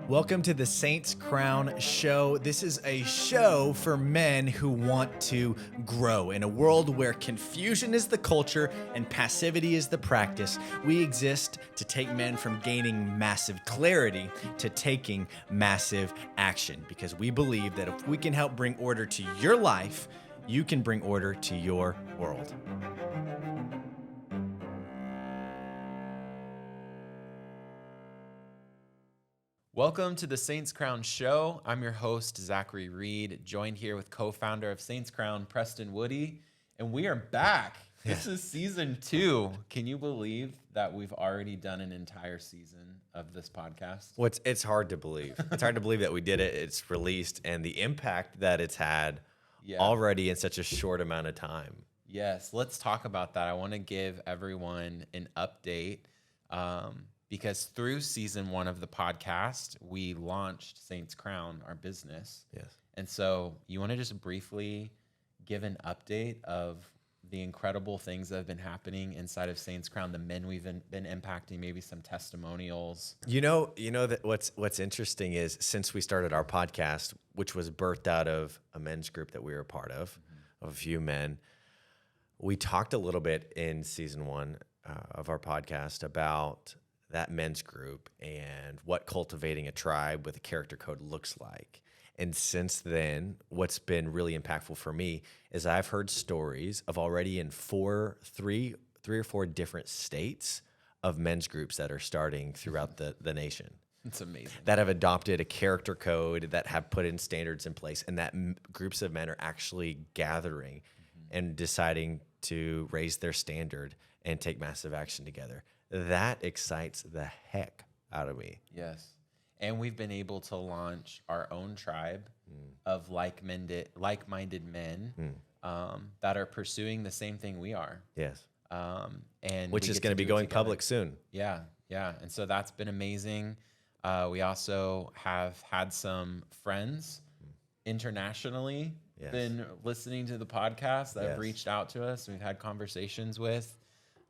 Welcome to the Saints Crown Show. This is a show for men who want to grow. In a world where confusion is the culture and passivity is the practice, we exist to take men from gaining massive clarity to taking massive action, because we believe that if we can help bring order to your life, you can bring order to your world. Welcome to the Saints Crown Show. I'm your host, Zachary Reed, joined here with co-founder of Saints Crown, Preston Woody, and we are back. This is season 2. Can you believe that we've already done an entire season of this podcast? Well, it's hard to believe. It's hard to believe that we did it. It's released, and the impact that it's had already in such a short amount of time. Yes, let's talk about that. I want to give everyone an update. Because through season 1 of the podcast, we launched Saints Crown, our business. Yes. And so you want to just briefly give an update of the incredible things that have been happening inside of Saints Crown, the men we've been impacting, maybe some testimonials. You know that what's interesting is, since we started our podcast, which was birthed out of a men's group that we were a part of a few men, we talked a little bit in season 1 of our podcast about that men's group and what cultivating a tribe with a character code looks like. And since then, what's been really impactful for me is I've heard stories of already in three or four different states of men's groups that are starting throughout the nation. It's amazing. That have adopted a character code, that have put in standards in place, and that groups of men are actually gathering and deciding to raise their standard and take massive action together. That excites the heck out of me. Yes. And we've been able to launch our own tribe of like-minded men that are pursuing the same thing we are. Yes. And which is going to be going public soon. Yeah. And so that's been amazing. We also have had some friends internationally been listening to the podcast that have reached out to us. We've had conversations with.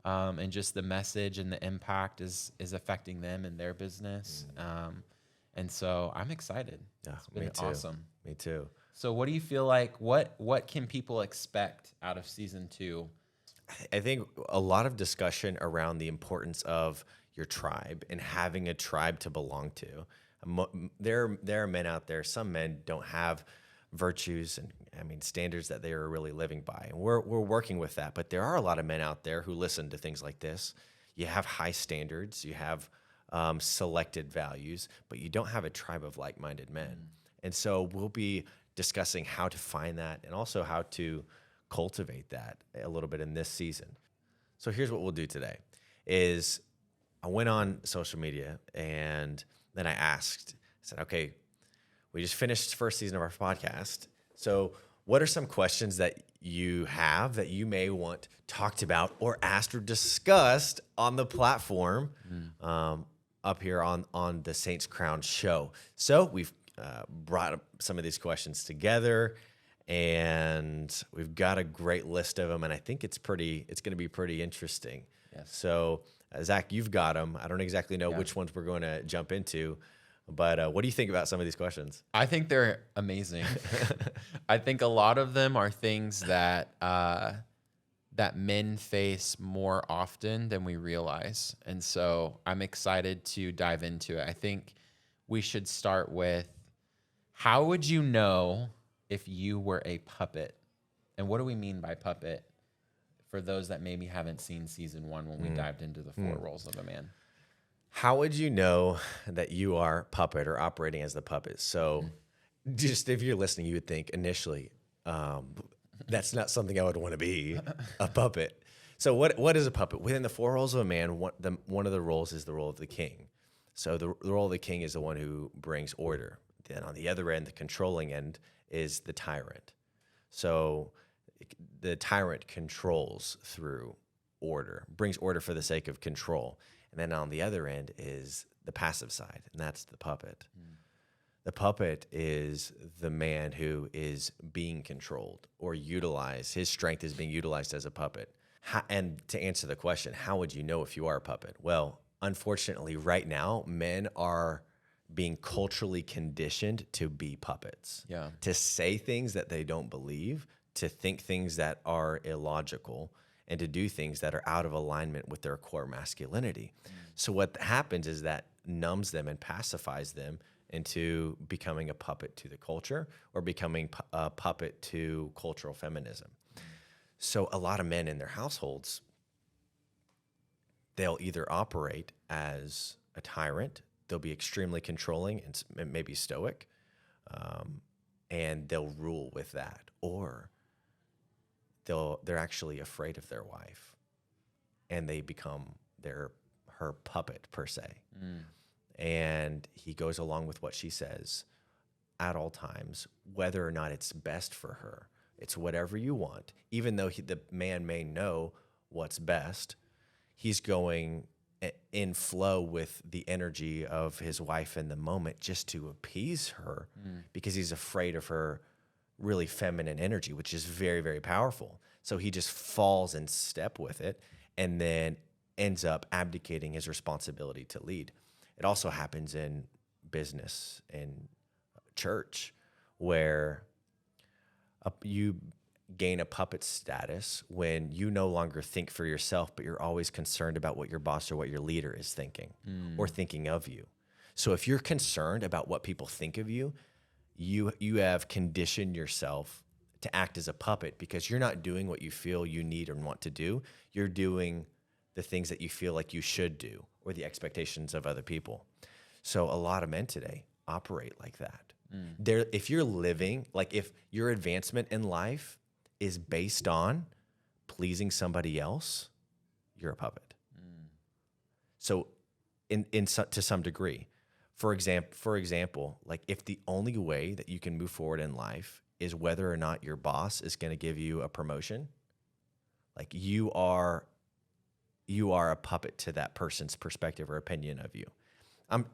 And just the message and the impact is affecting them and their business. And so I'm excited. Yeah, it's been me too. awesome. Me too. So what do you feel like? What can people expect out of season 2? I think a lot of discussion around the importance of your tribe and having a tribe to belong to. There are men out there. Some men don't have virtues and standards that they are really living by, and we're working with that. But there are a lot of men out there who listen to things like this. You have high standards, you have selected values, but you don't have a tribe of like-minded men. And so we'll be discussing how to find that and also how to cultivate that a little bit in this season. So here's what we'll do today: is I went on social media and then I said, okay, we just finished the first season of our podcast. So what are some questions that you have that you may want talked about or asked or discussed on the platform up here on the Saints Crown Show? So we've brought some of these questions together, and we've got a great list of them, and I think it's going to be pretty interesting. Yes. So Zach, you've got them. I don't exactly know which ones we're going to jump into. But what do you think about some of these questions? I think they're amazing. I think a lot of them are things that that men face more often than we realize. And so I'm excited to dive into it. I think we should start with, how would you know if you were a puppet? And what do we mean by puppet for those that maybe haven't seen season 1 when we dived into the 4 roles of a man? How would you know that you are puppet or operating as the puppet? So just if you're listening, you would think initially, that's not something I would want to be, a puppet. So what is a puppet? Within the 4 roles of a man, one of the roles is the role of the king. So the role of the king is the one who brings order. Then on the other end, the controlling end, is the tyrant. So the tyrant controls through order, brings order for the sake of control. And then on the other end is the passive side, and that's the puppet. The puppet is the man who is being controlled or utilized. His strength is being utilized as a puppet. And to answer the question, how would you know if you are a puppet? Well, unfortunately, right now, men are being culturally conditioned to be puppets, Yeah. to say things that they don't believe, to think things that are illogical, and to do things that are out of alignment with their core masculinity. So what happens is that numbs them and pacifies them into becoming a puppet to the culture or becoming a puppet to cultural feminism. So a lot of men in their households, they'll either operate as a tyrant, they'll be extremely controlling and maybe stoic, and they'll rule with that, or they're actually afraid of their wife, and they become her puppet per se, and he goes along with what she says at all times, whether or not it's best for her. It's whatever you want, even though the man may know what's best. He's going in flow with the energy of his wife in the moment just to appease her because he's afraid of her really feminine energy, which is very, very powerful. So he just falls in step with it and then ends up abdicating his responsibility to lead. It also happens in business and church where you gain a puppet status when you no longer think for yourself, but you're always concerned about what your boss or what your leader is thinking or thinking of you. So if you're concerned about what people think of you, you have conditioned yourself to act as a puppet because you're not doing what you feel you need and want to do. You're doing the things that you feel like you should do or the expectations of other people. So a lot of men today operate like that. If you're living, like if your advancement in life is based on pleasing somebody else, you're a puppet. So to some degree, for example, like if the only way that you can move forward in life is whether or not your boss is going to give you a promotion, like you are a puppet to that person's perspective or opinion of you.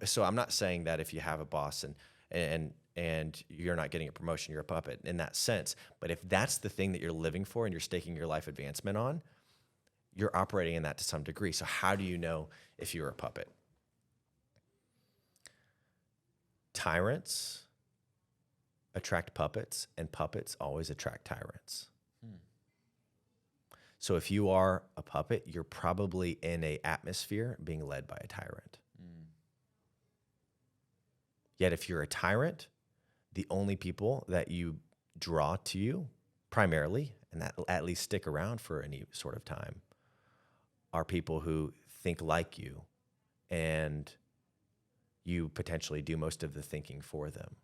So I'm not saying that if you have a boss and you're not getting a promotion, you're a puppet in that sense. But if that's the thing that you're living for and you're staking your life advancement on, you're operating in that to some degree. So how do you know if you're a puppet? Tyrants attract puppets, and puppets always attract tyrants. So if you are a puppet, you're probably in an atmosphere being led by a tyrant. Yet if you're a tyrant, the only people that you draw to you primarily, and that at least stick around for any sort of time, are people who think like you, and you potentially do most of the thinking for them.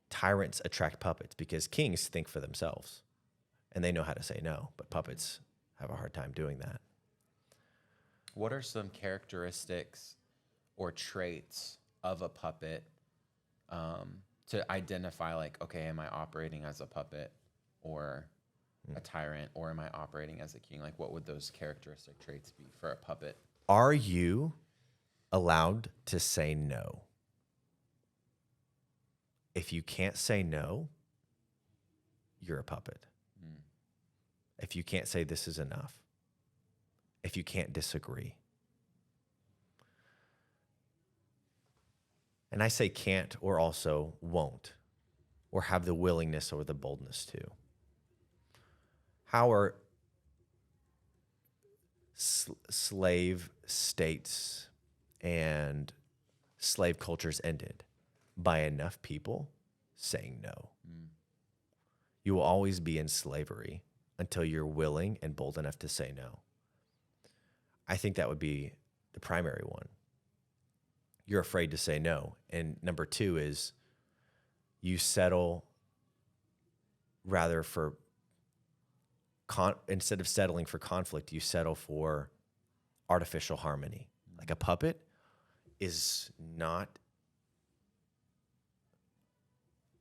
Tyrants attract puppets because kings think for themselves, and they know how to say no, but puppets have a hard time doing that. What are some characteristics or traits of a puppet to identify, like, okay, am I operating as a puppet or a tyrant, or am I operating as a king? Like, what would those characteristic traits be for a puppet? Are you allowed to say no? If you can't say no, you're a puppet. If you can't say this is enough, if you can't disagree. And I say can't or also won't or have the willingness or the boldness to. How are slave states and slave cultures ended? By enough people saying no. You will always be in slavery until you're willing and bold enough to say no. I think that would be the primary one. You're afraid to say no. And number two is you settle rather for, instead of settling for conflict, you settle for artificial harmony. Like a puppet is not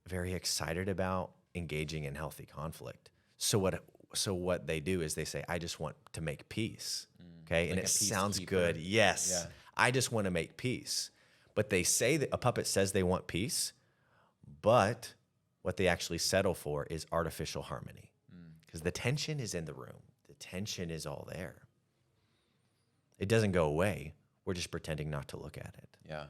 very excited about engaging in healthy conflict. So what they do is they say, I just want to make peace. Okay. Like and a it sounds peacekeeper. good. Yes. Yeah. I just want to make peace. But they say that a puppet says they want peace, but what they actually settle for is artificial harmony. Because the tension is in the room. The tension is all there. It doesn't go away. We're just pretending not to look at it. Yeah.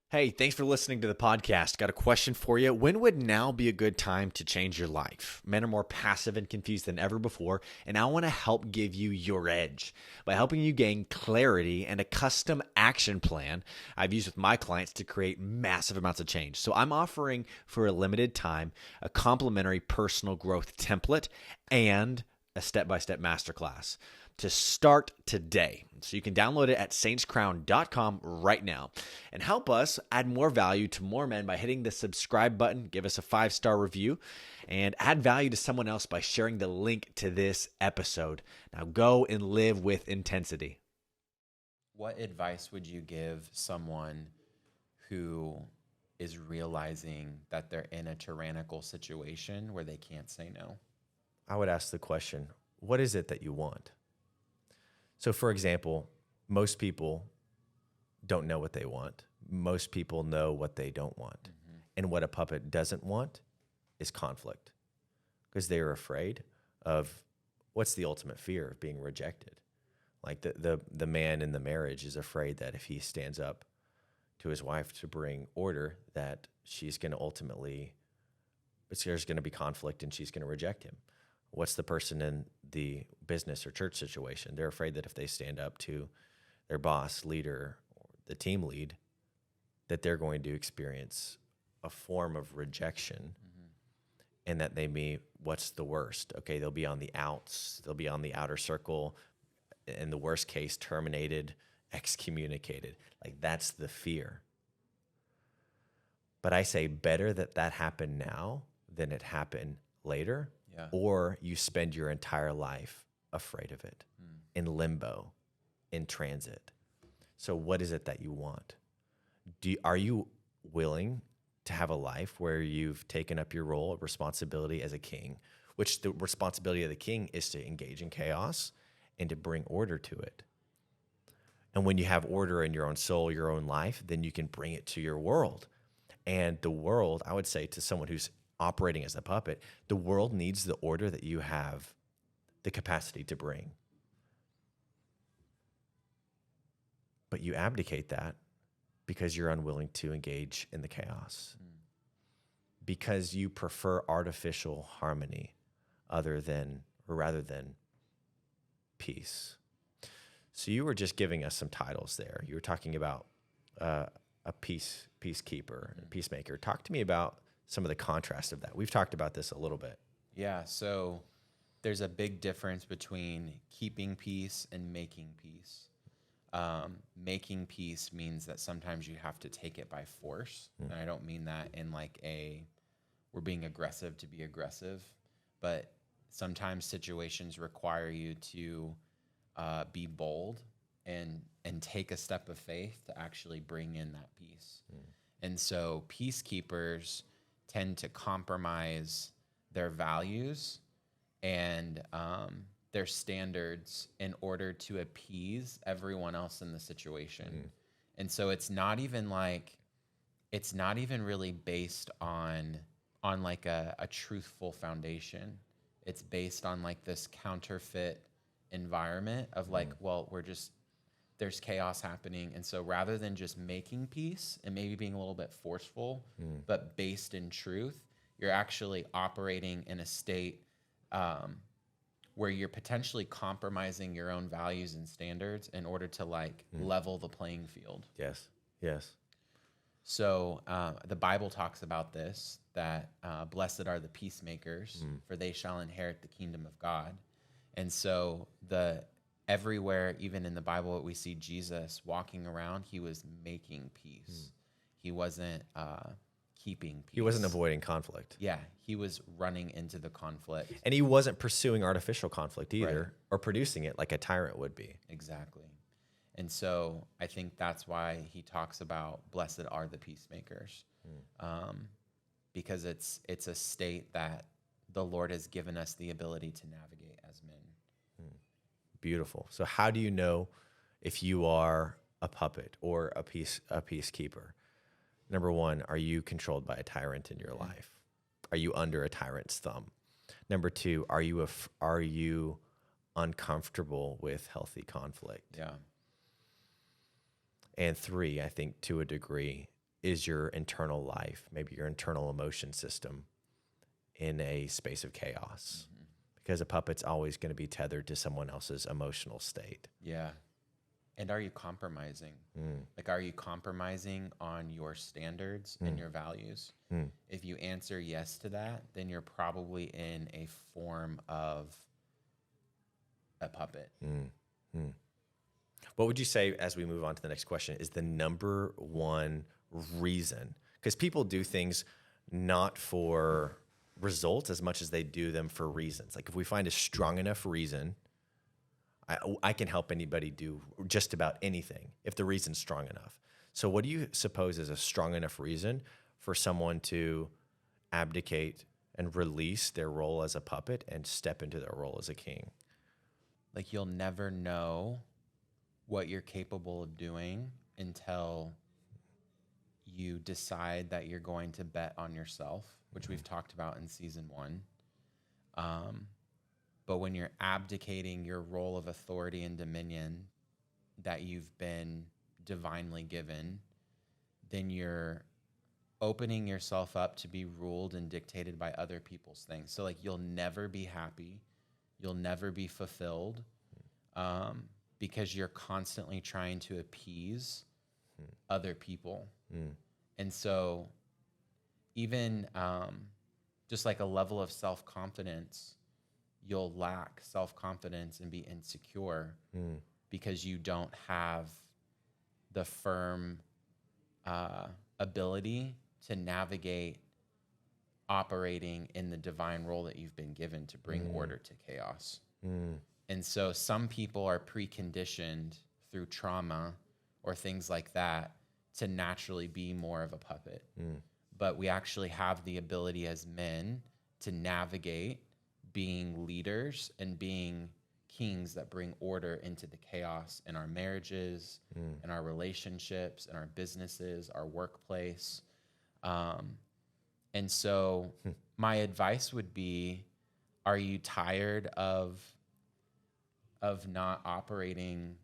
Hey, thanks for listening to the podcast. Got a question for you. When would now be a good time to change your life? Men are more passive and confused than ever before, and I want to help give you your edge by helping you gain clarity and a custom action plan I've used with my clients to create massive amounts of change. So I'm offering for a limited time a complimentary personal growth template and a step-by-step masterclass to start today. So you can download it at saintscrown.com right now and help us add more value to more men by hitting the subscribe button, give us a 5-star review, and add value to someone else by sharing the link to this episode. Now go and live with intensity. What advice would you give someone who is realizing that they're in a tyrannical situation where they can't say no? I would ask the question, what is it that you want? So, for example, most people don't know what they want. Most people know what they don't want. Mm-hmm. And what a puppet doesn't want is conflict, because they are afraid of what's the ultimate fear of being rejected. Like the man in the marriage is afraid that if he stands up to his wife to bring order, that she's going to ultimately, there's going to be conflict and she's going to reject him. What's the person in the business or church situation? They're afraid that if they stand up to their boss, leader, or the team lead, that they're going to experience a form of rejection, and that they may, what's the worst? Okay, they'll be on the outs, they'll be on the outer circle, in the worst case, terminated, excommunicated. Like, that's the fear. But I say better that happen now than it happen later. Yeah. Or you spend your entire life afraid of it, in limbo, in transit. So what is it that you want? Are you willing to have a life where you've taken up your role of responsibility as a king, which the responsibility of the king is to engage in chaos and to bring order to it? And when you have order in your own soul, your own life, then you can bring it to your world. And the world, I would say to someone who's operating as a puppet, the world needs the order that you have the capacity to bring. But you abdicate that because you're unwilling to engage in the chaos, because you prefer artificial harmony rather than peace. So you were just giving us some titles there. You were talking about a peacekeeper, a peacemaker. Talk to me about some of the contrast of that. We've talked about this a little bit. Yeah, so there's a big difference between keeping peace and making peace. Making peace means that sometimes you have to take it by force. And I don't mean that in like we're being aggressive to be aggressive, but sometimes situations require you to be bold and take a step of faith to actually bring in that peace. And so peacekeepers tend to compromise their values and their standards in order to appease everyone else in the situation. And so it's not even really based on like a truthful foundation. It's based on like this counterfeit environment of like, well, there's chaos happening. And so rather than just making peace and maybe being a little bit forceful, but based in truth, you're actually operating in a state where you're potentially compromising your own values and standards in order to like level the playing field. Yes. So the Bible talks about this, that blessed are the peacemakers, for they shall inherit the kingdom of God. And so everywhere, even in the Bible, we see Jesus walking around, he was making peace. He wasn't keeping peace. He wasn't avoiding conflict. Yeah, he was running into the conflict. And he wasn't pursuing artificial conflict either, Right. or producing it like a tyrant would be. Exactly. And so I think that's why he talks about blessed are the peacemakers, because it's a state that the Lord has given us the ability to navigate as men. Beautiful. So how do you know if you are a puppet or a peacekeeper? Number one, are you controlled by a tyrant in your life? Are you under a tyrant's thumb? Number two, are you uncomfortable with healthy conflict? Yeah. And three, I think to a degree, is your internal life, maybe your internal emotion system in a space of chaos. Because a puppet's always going to be tethered to someone else's emotional state. Yeah. And are you compromising? Like, are you compromising on your standards and your values? If you answer yes to that, then you're probably in a form of a puppet. What would you say, as we move on to the next question, is the number one reason? Because people do things not for results as much as they do them for reasons. Like if we find a strong enough reason, I can help anybody do just about anything if the reason's strong enough. So what do you suppose is a strong enough reason for someone to abdicate and release their role as a puppet and step into their role as a king? Like, you'll never know what you're capable of doing until you decide that you're going to bet on yourself, which we've talked about in season 1. But when you're abdicating your role of authority and dominion that you've been divinely given, then you're opening yourself up to be ruled and dictated by other people's things. So like, you'll never be happy. You'll never be fulfilled, because you're constantly trying to appease other people. And so even just like a level of self-confidence, you'll lack self-confidence and be insecure because you don't have the firm ability to navigate operating in the divine role that you've been given to bring order to chaos. And so some people are preconditioned through trauma or things like that to naturally be more of a puppet. But we actually have the ability as men to navigate being leaders and being kings that bring order into the chaos in our marriages, in our relationships, in our businesses, our workplace. And so my advice would be, are you tired of not operating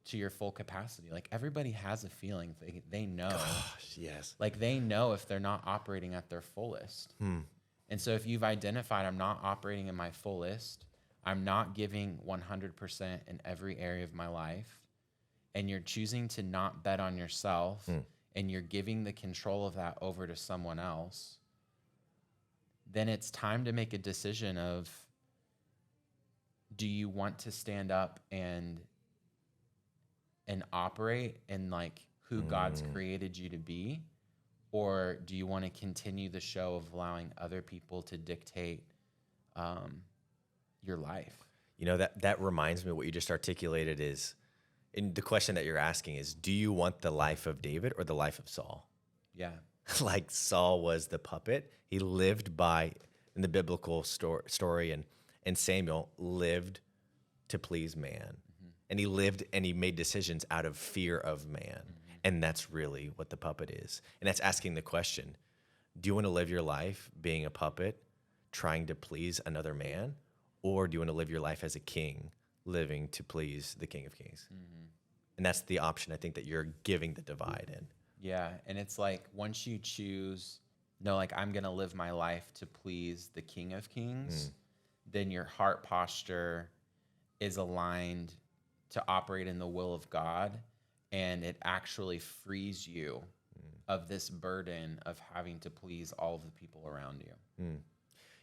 to your full capacity? Like, everybody has a feeling. They know. Gosh, yes. Like, they know if they're not operating at their fullest. And so if you've identified, I'm not operating in my fullest, I'm not giving 100% in every area of my life, and you're choosing to not bet on yourself, and you're giving the control of that over to someone else, then it's time to make a decision of, do you want to stand up and operate in like who God's created you to be? Or do you want to continue the show of allowing other people to dictate your life? You know, that reminds me of what you just articulated is, and the question that you're asking is, do you want the life of David or the life of Saul? Yeah. Like Saul was the puppet. He lived by, in the biblical story, and Samuel lived to please man. And he lived and he made decisions out of fear of man. And that's really what the puppet is. And that's asking the question, do you want to live your life being a puppet, trying to please another man? Or do you want to live your life as a king, living to please the King of Kings? And that's the option I think that you're giving the divide in. Yeah. And it's like, once you choose, no, like, I'm going to live my life to please the King of Kings, then your heart posture is aligned to operate in the will of God. And it actually frees you of this burden of having to please all of the people around you.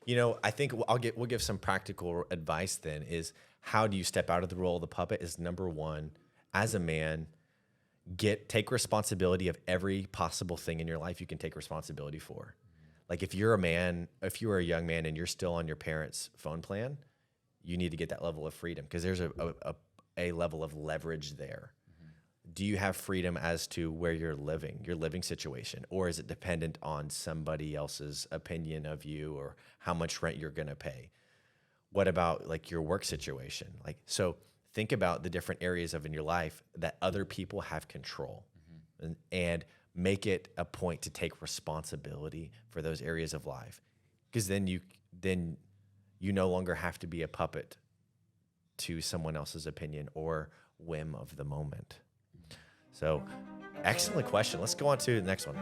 You know, I think we'll give some practical advice then is, how do you step out of the role of the puppet is, number one, as a man, take responsibility of every possible thing in your life you can take responsibility for. Like if you're a young man and you're still on your parents' phone plan, you need to get that level of freedom, because there's a level of leverage there. Do you have freedom as to where you're living, your living situation, or is it dependent on somebody else's opinion of you or how much rent you're going to pay? What about like your work situation? Like, so think about the different areas in your life that other people have control, and make it a point to take responsibility for those areas of life. Because then you no longer have to be a puppet to someone else's opinion or whim of the moment. So Excellent question. Let's go on to the next one.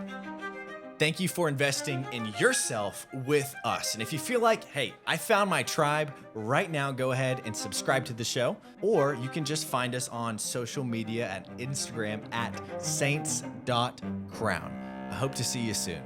Thank you for investing in yourself with us. And if you feel like, hey, I found my tribe, right now go ahead and subscribe to the show. Or you can just find us on social media at Instagram at saints.crown. I hope to see you soon.